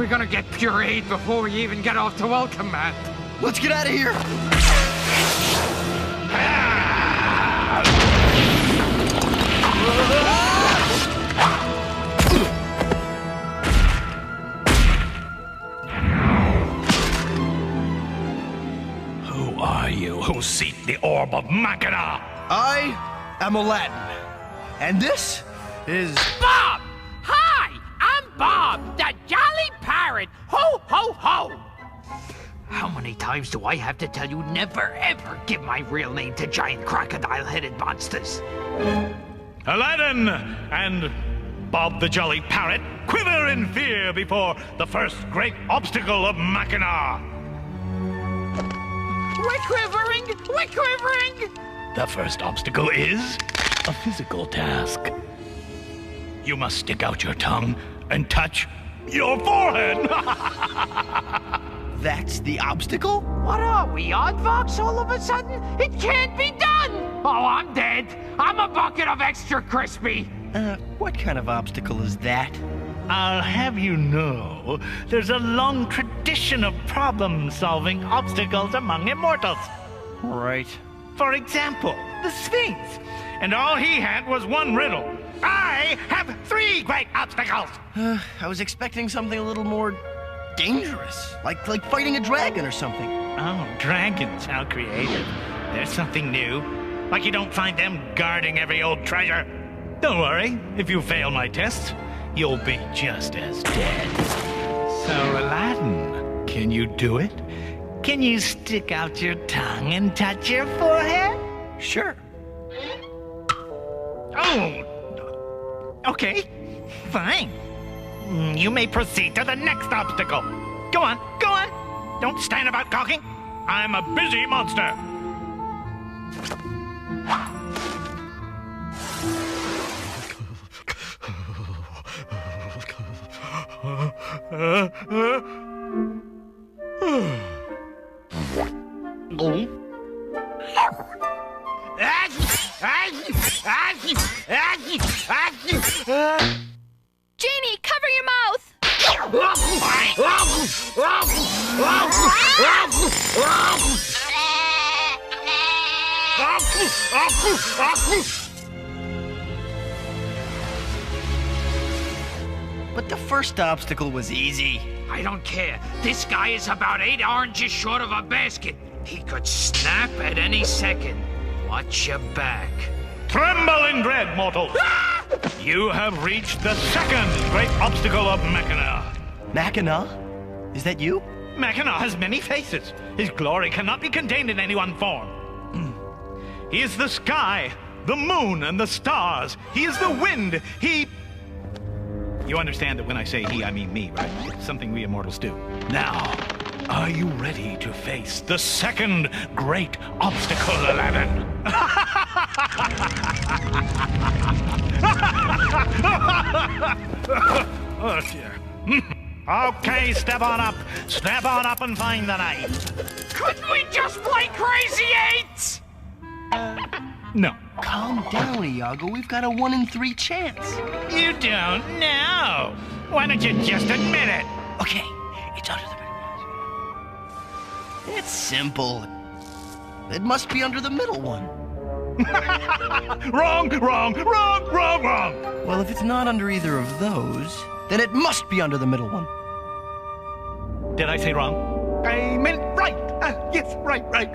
We're gonna get pureed before we even get off to welcome mat. Let's get out of here. Who are you who seek the orb of Machina? I am Aladdin. And this is... Bob! Hi! I'm Bob, the Jolly Parrot! Ho, ho, ho! How many times do I have to tell you never, ever give my real name to giant crocodile-headed monsters? Aladdin and Bob the Jolly Parrot quiver in fear before the first great obstacle of Machina. We're quivering! We're quivering! The first obstacle is a physical task. You must stick out your tongue and touch your forehead. That's the obstacle? What are we, Oddvox, all of a sudden? It can't be done! Oh, I'm dead. I'm a bucket of extra crispy. What kind of obstacle is that? I'll have you know, there's a long tradition of problem-solving obstacles among immortals. Right. For example, the Sphinx. And all he had was one riddle. I have 3 great obstacles. I was expecting something a little more dangerous, like fighting a dragon or something. Oh, dragons, how creative. There's something new. Like you don't find them guarding every old treasure. Don't worry, if you fail my tests, you'll be just as dead. So, Aladdin, can you do it? Can you stick out your tongue and touch your forehead? Sure. Oh, okay, fine. You may proceed to the next obstacle. Go on, go on. Don't stand about gawking. I'm a busy monster. Genie, cover your mouth! But the first obstacle was easy. I don't care. This guy is about 8 oranges short of a basket. He could snap at any second. Watch your back. Tremble in dread, mortals. You have reached the second great obstacle of Machina. Machina? Is that you? Machina has many faces. His glory cannot be contained in any one form. He is the sky, the moon, and the stars. He is the wind. You understand that when I say he, I mean me, right? It's something we immortals do. Now, are you ready to face the second great obstacle, Aladdin? Oh, dear. Okay, step on up. Step on up and find the knife. Couldn't we just play Crazy Eights? No. Calm down, Iago. We've got a 1 in 3 chance. You don't know. Why don't you just admit it? Okay, it's under the... It's simple. It must be under the middle one. Wrong, wrong, wrong, wrong, wrong. Well, if it's not under either of those, then it must be under the middle one. Did I say wrong? I meant right. Yes, right, right.